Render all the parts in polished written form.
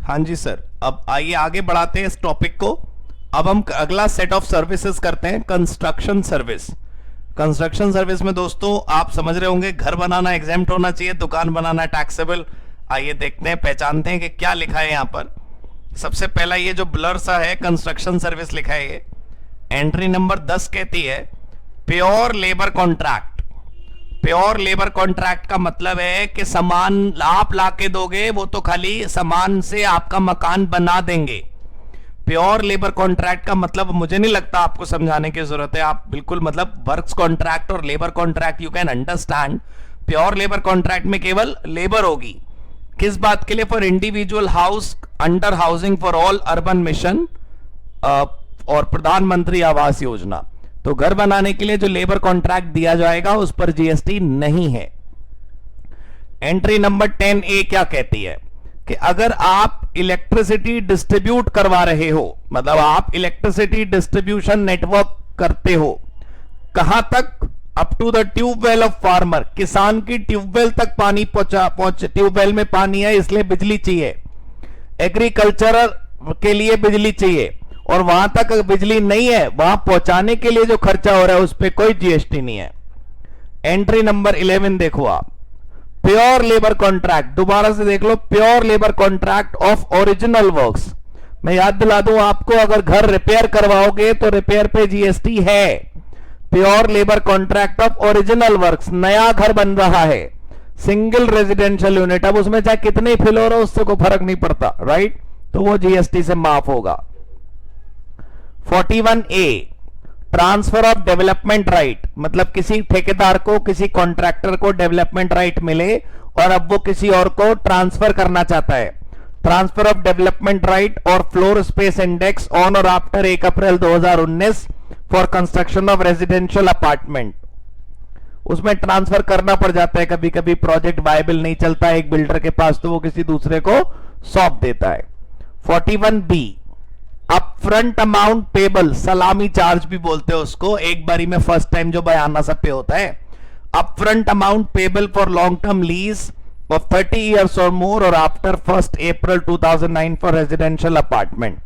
हाँ जी सर, अब आइए आगे बढ़ाते हैं इस टॉपिक को। अब हम अगला सेट ऑफ सर्विसेज करते हैं, कंस्ट्रक्शन सर्विस। कंस्ट्रक्शन सर्विस में दोस्तों आप समझ रहे होंगे, घर बनाना एग्जेम्प्ट होना चाहिए, दुकान बनाना टैक्सेबल। आइए देखते हैं, पहचानते हैं कि क्या लिखा है यहाँ पर। सबसे पहला ये जो ब्लर सा है, कंस्ट्रक्शन सर्विस लिखा है, ये एंट्री नंबर 10 कहती है pure labour contract. Pure labour contract का मतलब है कि सामान आप लाके दोगे, वो तो खाली सामान से आपका मकान बना देंगे। प्योर लेबर कॉन्ट्रैक्ट का मतलब मुझे नहीं लगता आपको समझाने की जरूरत है, आप बिल्कुल मतलब वर्क्स कॉन्ट्रैक्ट और labour contract you can understand. Pure labour contract में केवल लेबर होगी। किस बात के लिए? For individual house under housing for all urban mission और प्रधानमंत्री आवास योजना। तो घर बनाने के लिए जो लेबर कॉन्ट्रैक्ट दिया जाएगा उस पर जीएसटी नहीं है। एंट्री नंबर 10A क्या कहती है कि अगर आप इलेक्ट्रिसिटी डिस्ट्रीब्यूट करवा रहे हो, मतलब आप इलेक्ट्रिसिटी डिस्ट्रीब्यूशन नेटवर्क करते हो, कहां तक? Up to the tubewell of farmer. किसान की ट्यूबवेल तक पानी पहुंच ट्यूबवेल में पानी है इसलिए बिजली चाहिए, एग्रीकल्चर के लिए बिजली चाहिए, और वहां तक बिजली नहीं है, वहां पहुंचाने के लिए जो खर्चा हो रहा है उस पर कोई जीएसटी नहीं है। एंट्री नंबर 11 देखो आप, प्योर लेबर कॉन्ट्रैक्ट। दोबारा से देख लो, pure labour contract of original works. मैं याद दिला दूं आपको, अगर घर रिपेयर करवाओगे तो रिपेयर पे जीएसटी है। Pure labour contract of original works, नया घर बन रहा है, सिंगल रेजिडेंशियल यूनिट, अब उसमें चाहे कितने फ्लोर हो उससे कोई फर्क नहीं पड़ता, राइट? तो वो जीएसटी से माफ होगा। 41A transfer of development right, मतलब किसी ठेकेदार को, किसी कॉन्ट्रैक्टर को डेवलपमेंट राइट मिले और अब वो किसी और को ट्रांसफर करना चाहता है। ट्रांसफर ऑफ डेवलपमेंट राइट और फ्लोर स्पेस इंडेक्स ऑन और after 1 April 2019 for construction of residential apartment. उसमें ट्रांसफर करना पड़ जाता है, कभी कभी प्रोजेक्ट वायबल नहीं चलता है एक बिल्डर के पास तो वो किसी दूसरे को सौंप देता है। 41B अपफ्रंट अमाउंट पेबल, सलामी चार्ज भी बोलते हैं उसको, एक बारी में फर्स्ट टाइम जो बयाना सब पे होता है। Upfront amount payable for long term lease of 30 years और मोर और after 1 April 2009 for residential apartment.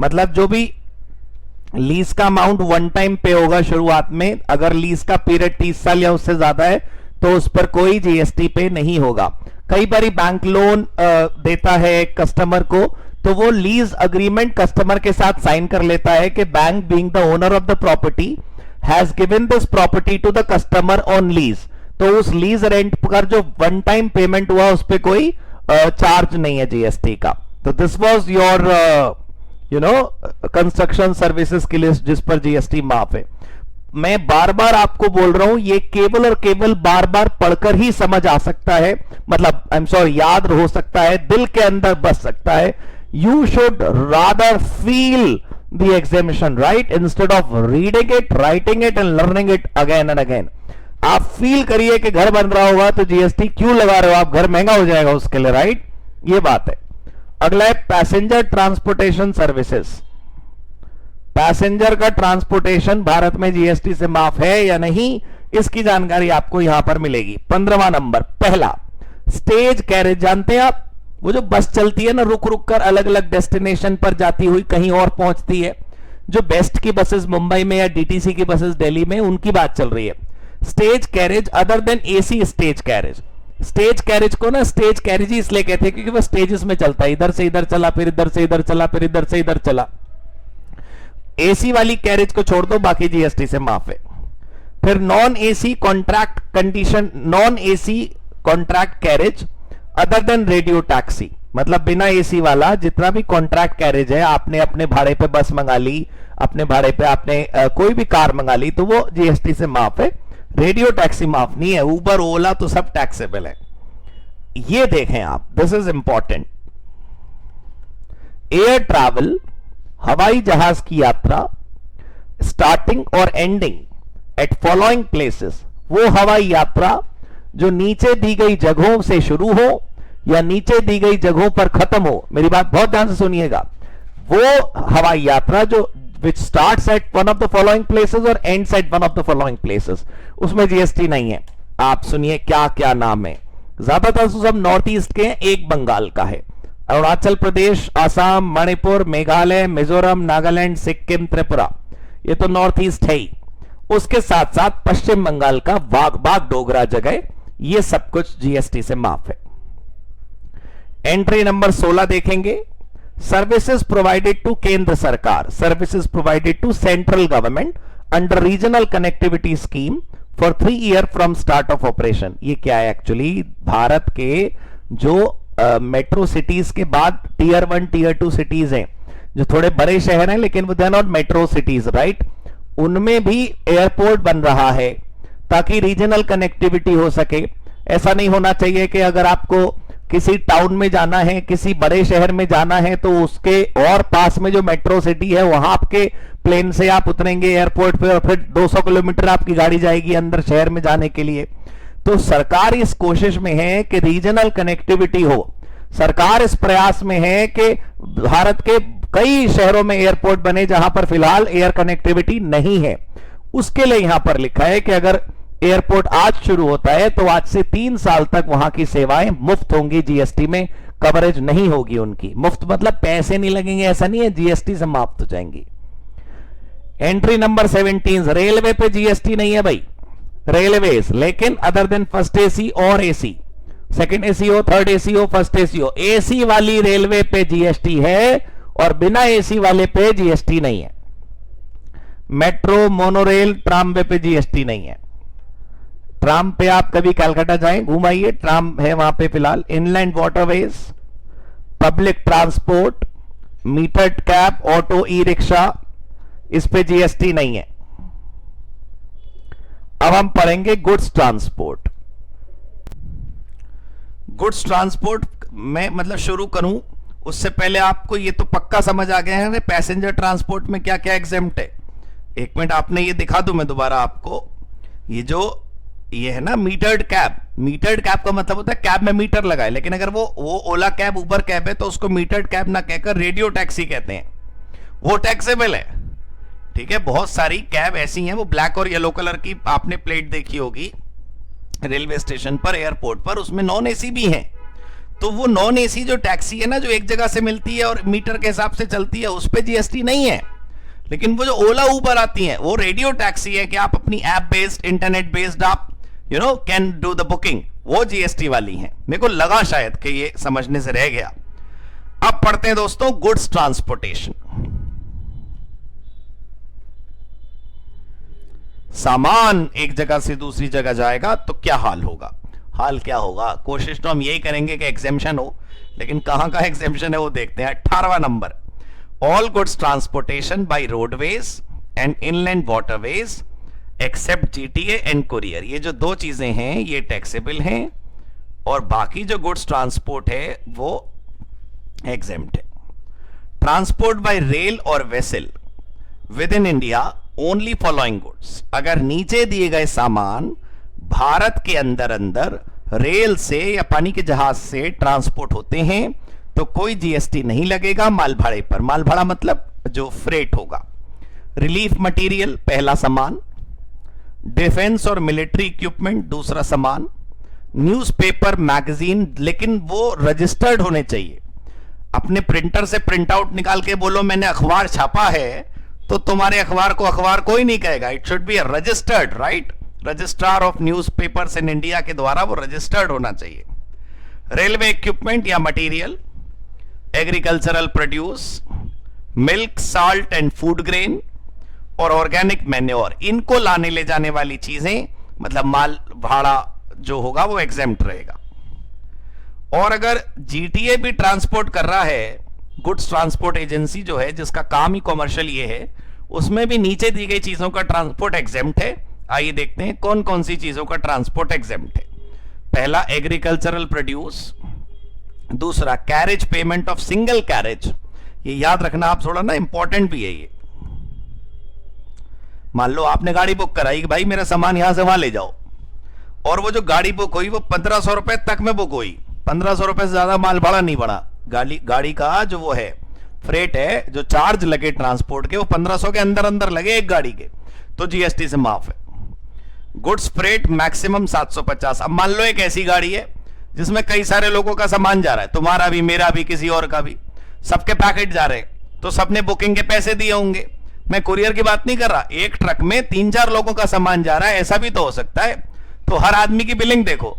मतलब जो भी लीज का अमाउंट वन टाइम पे होगा शुरुआत में, अगर लीज का पीरियड 30 साल या उससे ज्यादा है तो उस पर कोई जीएसटी पे नहीं होगा। कई बार बैंक लोन देता है कस्टमर को, तो वो लीज अग्रीमेंट कस्टमर के साथ साइन कर लेता है कि bank being the owner of the property has given this property to the customer on lease. तो उस लीज रेंट पर जो वन टाइम पेमेंट हुआ उस पर कोई चार्ज नहीं है जीएसटी का। तो this was your construction services की लिस्ट जिस पर जीएसटी माफ है। मैं बार बार आपको बोल रहा हूं, ये केवल और केवल बार बार पढ़कर ही समझ आ सकता है, मतलब आई एम सॉरी याद हो सकता है, दिल के अंदर बस सकता है। You should rather feel the exemption, right? Instead of reading it, writing it and learning it again and again. आप फील करिए कि घर बन रहा होगा तो जीएसटी क्यों लगा रहे हो आप, घर महंगा हो जाएगा उसके लिए, राइट? ये बात है। अगला है पैसेंजर ट्रांसपोर्टेशन सर्विसेज। पैसेंजर का ट्रांसपोर्टेशन भारत में जीएसटी से माफ है या नहीं, इसकी जानकारी आपको यहां पर मिलेगी। 15वां नंबर, पहला स्टेज कैरेज। जानते हैं आप वो जो बस चलती है ना, रुक रुक कर अलग अलग डेस्टिनेशन पर जाती हुई कहीं और पहुंचती है, जो बेस्ट की बसेस मुंबई में या डीटीसी की बसेस दिल्ली में, उनकी बात चल रही है। Stage carriage other than AC stage carriage. Stage carriage को ना स्टेज कैरेज ही इसलिए कहते हैं क्योंकि वो स्टेजेस में चलता है, इधर से इधर चला, फिर इधर से इधर चला, फिर इधर से इधर चला। एसी वाली कैरेज को छोड़ दो, बाकी जीएसटी से माफ है। फिर non AC contract condition, non AC contract carriage other than radio taxi, मतलब बिना एसी वाला जितना भी कॉन्ट्रैक्ट कैरेज है, आपने अपने भाड़े पे बस मंगा ली, अपने भाड़े पे आपने कोई भी कार मंगा ली, तो वो जीएसटी से माफ है। रेडियो टैक्सी माफ नहीं है, उबर ओला तो सब टैक्सेबल है। ये देखें आप, this is important. Air travel, हवाई जहाज की यात्रा, स्टार्टिंग और एंडिंग एट फॉलोइंग प्लेसेस, वो हवाई यात्रा जो नीचे दी गई जगहों से शुरू हो या नीचे दी गई जगहों पर खत्म हो। मेरी बात बहुत ध्यान से सुनिएगा। वो हवाई यात्रा जो which starts at one of the following places और ends at one of the following places, उसमें जीएसटी नहीं है। आप सुनिए क्या क्या नाम है। ज्यादातर सब नॉर्थ ईस्ट के हैं, एक बंगाल का है। अरुणाचल प्रदेश, असम, मणिपुर, मेघालय, मिजोरम, नागालैंड, सिक्किम, त्रिपुरा, ये तो नॉर्थ ईस्ट है ही। उसके साथ साथ पश्चिम बंगाल का बागडोगरा जगह, ये सब कुछ जीएसटी से माफ है। एंट्री नंबर 16 देखेंगे, सर्विसेज प्रोवाइडेड टू केंद्र सरकार, services provided to central government under regional connectivity scheme for 3 year from start of operation. ये क्या है एक्चुअली, भारत के जो मेट्रो सिटीज के बाद टीयर 1 टीयर 2 सिटीज हैं, जो थोड़े बड़े शहर हैं लेकिन वो they are not metro cities, right, उनमें भी एयरपोर्ट बन रहा है ताकि रीजनल कनेक्टिविटी हो सके। ऐसा नहीं होना चाहिए कि अगर आपको किसी टाउन में जाना है, किसी बड़े शहर में जाना है, तो उसके और पास में जो मेट्रो सिटी है वहां आपके प्लेन से आप उतरेंगे एयरपोर्ट पे और फिर 200 किलोमीटर आपकी गाड़ी जाएगी अंदर शहर में जाने के लिए। तो सरकार इस कोशिश में है कि रीजनल कनेक्टिविटी हो। सरकार इस प्रयास में है कि भारत के कई शहरों में एयरपोर्ट बने जहां पर फिलहाल एयर कनेक्टिविटी नहीं है। उसके लिए यहां पर लिखा है कि अगर एयरपोर्ट आज शुरू होता है तो आज से 3 साल तक वहां की सेवाएं मुफ्त होंगी, जीएसटी में कवरेज नहीं होगी उनकी। मुफ्त मतलब पैसे नहीं लगेंगे ऐसा नहीं है, जीएसटी से माफ हो जाएंगी। एंट्री नंबर 17, रेलवे पे जीएसटी नहीं है भाई, रेलवेज, लेकिन अदर देन फर्स्ट एसी और एसी, सेकंड एसी हो, थर्ड एसी हो, फर्स्ट एसी हो, एसी वाली रेलवे पे जीएसटी है और बिना एसी वाले पे जीएसटी नहीं है। मेट्रो, मोनोरेल, ट्राम पे जीएसटी नहीं है। ट्राम पे आप कभी कलकत्ता जाएं, घुमाइए, ट्राम है वहां पे फिलहाल। Inland waterways, public transport, metered cab, auto, e rickshaw, इस पे जीएसटी नहीं है। अब हम पढ़ेंगे गुड्स ट्रांसपोर्ट। गुड्स ट्रांसपोर्ट में मतलब शुरू करूं उससे पहले आपको ये तो पक्का समझ आ गया है पैसेंजर ट्रांसपोर्ट में क्या क्या एग्जेम्प्ट है। एक मिनट आपने ये दिखा दूं मैं दोबारा आपको, ये है ना मीटर्ड कैब। मीटर्ड कैब का मतलब होता है कैब में मीटर लगाए, लेकिन अगर वो ओला कैब, उबर कैब है तो उसको मीटर्ड कैब ना कहकर रेडियो टैक्सी कहते हैं, वो टैक्सेबल है। ठीक है, बहुत सारी कैब ऐसी हैं, वो ब्लैक और येलो कलर की आपने प्लेट देखी होगी रेलवे स्टेशन पर, एयरपोर्ट पर, उसमें नॉन एसी भी हैं। तो वो नॉन एसी जो टैक्सी है ना, जो एक जगह से मिलती है और मीटर के हिसाब से चलती है, उस पर जीएसटी नहीं है। लेकिन वो जो ओला उबर आती हैं वो रेडियो टैक्सी है कि आप अपनी ऐप बेस्ड, इंटरनेट बेस्ड आप कैन डू द बुकिंग, वो जीएसटी वाली हैं। मेरे को लगा शायद कि ये समझने से रह गया। अब पढ़ते हैं दोस्तों गुड्स ट्रांसपोर्टेशन। सामान एक जगह से दूसरी जगह जाएगा तो क्या हाल होगा, हाल क्या होगा। कोशिश तो हम यही करेंगे कि एग्जेम्पशन हो, लेकिन कहां का एग्जेम्पशन है वो देखते हैं। 18वां नंबर, all goods transportation by roadways and inland waterways except GTA and courier. ये जो दो चीजें हैं ये टैक्सेबल हैं और बाकी जो गुड्स ट्रांसपोर्ट है वो एग्जेम्प्ट है। ट्रांसपोर्ट बाय रेल और vessel with in India only following goods. अगर नीचे दिए गए सामान भारत के अंदर रेल से या पानी के जहाज से ट्रांसपोर्ट होते हैं तो कोई जीएसटी नहीं लगेगा माल भाड़े पर। माल भाड़ा मतलब जो फ्रेट होगा। रिलीफ मटेरियल पहला सामान, डिफेंस और मिलिट्री इक्विपमेंट दूसरा सामान, न्यूज़पेपर, मैगजीन, लेकिन वो रजिस्टर्ड होने चाहिए। अपने प्रिंटर से प्रिंट आउट निकाल के बोलो मैंने अखबार छापा है तो तुम्हारे अखबार को अखबार कोई नहीं कहेगा। It should be registered, right. Registrar of newspapers in India के द्वारा वो रजिस्टर्ड होना चाहिए। रेलवे इक्विपमेंट या material, agricultural produce, milk, salt and food grain और ऑर्गेनिक मैन्योर, इनको लाने ले जाने वाली चीजें मतलब माल भाड़ा जो होगा वो एग्जेम्प्ट रहेगा। और अगर जीटीए भी ट्रांसपोर्ट कर रहा है, गुड्स ट्रांसपोर्ट एजेंसी जो है जिसका काम ही कॉमर्शियल ये है, उसमें भी नीचे दी गई चीजों का ट्रांसपोर्ट एग्जेम्प्ट है। आइए देखते हैं कौन कौन सी चीजों का ट्रांसपोर्ट एग्जेम्प्ट है। पहला एग्रीकल्चरल प्रोड्यूस, दूसरा carriage payment of single carriage, ये याद रखना आप थोड़ा ना इंपॉर्टेंट भी है ये। मान लो आपने गाड़ी बुक कराई कि भाई मेरा सामान यहां से वहां ले जाओ, और वो जो गाड़ी बुक हुई वो 1500 रुपए तक में बुक हुई, 1500 रुपए से ज्यादा माल भाड़ा नहीं बढ़ा। गाड़ी का जो वो है फ्रेट है, जो चार्ज लगे ट्रांसपोर्ट के, वो 1500 के अंदर लगे एक गाड़ी के, तो जीएसटी से माफ है। Goods freight maximum 750। अब मान लो एक ऐसी गाड़ी है जिसमें कई सारे लोगों का सामान जा रहा है, तुम्हारा भी, मेरा भी, किसी और का भी, सबके पैकेट जा रहे हैं, तो सबने बुकिंग के पैसे दिए होंगे। मैं कुरियर की बात नहीं कर रहा, एक ट्रक में 3-4 लोगों का सामान जा रहा है, ऐसा भी तो हो सकता है। तो हर आदमी की बिलिंग देखो,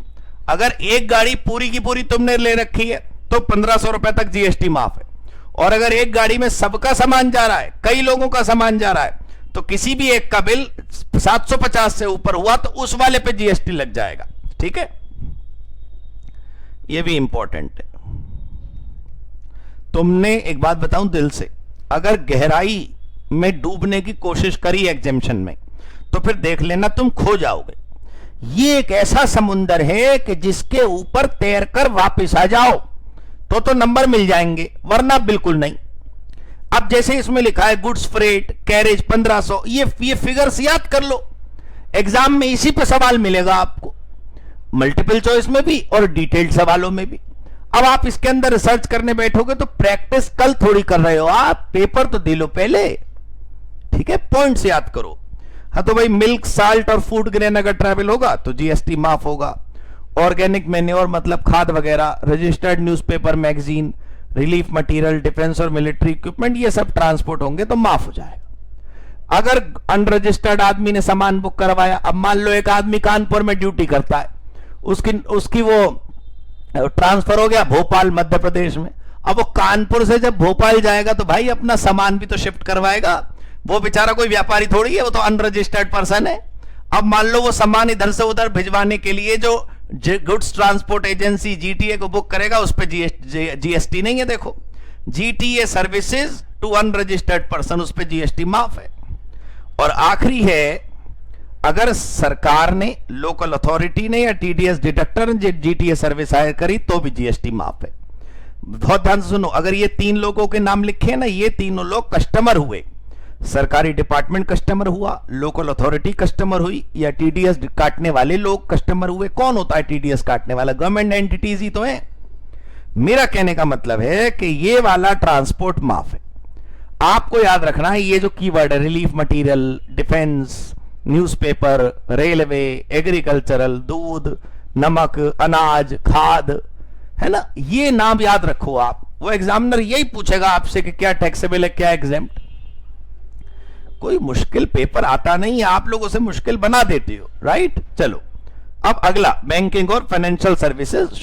अगर एक गाड़ी पूरी की पूरी तुमने ले रखी है तो 1500 रुपए तक जीएसटी माफ है, और अगर एक गाड़ी में सबका सामान जा रहा है, कई लोगों का सामान जा रहा है, तो किसी भी एक का बिल 750 से ऊपर हुआ तो उस वाले पे जीएसटी लग जाएगा। ठीक है, यह भी इंपॉर्टेंट है। तुमने एक बात बताऊं दिल से, अगर गहराई में डूबने की कोशिश करी एग्जेम्पशन में, तो फिर देख लेना तुम खो जाओगे। ये एक ऐसा समुंदर है कि जिसके ऊपर तैरकर वापस आ जाओ तो नंबर मिल जाएंगे, वरना बिल्कुल नहीं। अब जैसे इसमें लिखा है गुड्स फ्रेट कैरेज 1500, ये फिगर्स याद कर लो, एग्जाम में इसी पे सवाल मिलेगा आपको, मल्टीपल चॉइस में भी और डिटेल्ड सवालों में भी। अब आप इसके अंदर रिसर्च करने बैठोगे तो प्रैक्टिस कल थोड़ी कर रहे हो आप, पेपर तो दे लो पहले। ठीक है, पॉइंट्स याद करो। हाँ, तो भाई मिल्क, साल्ट और फूड ग्रेन अगर ट्रैवल होगा तो जीएसटी माफ होगा। ऑर्गेनिक मैन्योर मतलब खाद वगैरह, registered newspaper, magazine, relief material, defence और मिलिट्री इक्विपमेंट, ये सब ट्रांसपोर्ट होंगे तो माफ हो जाएगा। अगर अनरजिस्टर्ड आदमी ने सामान बुक करवाया, अब मान लो एक आदमी कानपुर में ड्यूटी करता है, उसकी वो ट्रांसफर हो गया भोपाल मध्य प्रदेश में, अब वो कानपुर से जब भोपाल जाएगा तो भाई अपना सामान भी तो शिफ्ट करवाएगा, वो बेचारा कोई व्यापारी थोड़ी है, वो तो अनरजिस्टर्ड पर्सन है। अब मान लो वो सामान इधर से उधर भिजवाने के लिए जो गुड्स ट्रांसपोर्ट एजेंसी जीटीए को बुक करेगा उस पर जीएसटी नहीं है। देखो, GTA services to unregistered person, उस पर जीएसटी माफ है। और आखिरी है, अगर सरकार ने, लोकल अथॉरिटी ने या टीडीएस डिडक्टर ने जीटीए सर्विस हायर करी तो भी जीएसटी माफ है। बहुत ध्यान से सुनो, अगर ये 3 लोगों के नाम लिखे ना, ये तीनों लोग कस्टमर हुए, सरकारी डिपार्टमेंट कस्टमर हुआ, लोकल अथॉरिटी कस्टमर हुई, या टीडीएस काटने वाले लोग कस्टमर हुए। कौन होता है टीडीएस काटने वाला? गवर्नमेंट एंटिटीज ही तो है। मेरा कहने का मतलब है कि ये वाला ट्रांसपोर्ट माफ है। आपको याद रखना है ये जो कीवर्ड है, relief material, defence, newspaper, railway, agricultural, दूध, नमक, अनाज, खाद, है ना, ये नाम याद रखो आप। वो एग्जामिनर यही पूछेगा आपसे कि क्या टैक्सेबल है, क्या एग्जेम्प्ट। कोई मुश्किल पेपर आता नहीं, आप लोग उसे मुश्किल बना देते हो, राइट। चलो अब अगला, बैंकिंग और फाइनेंशियल सर्विसेज।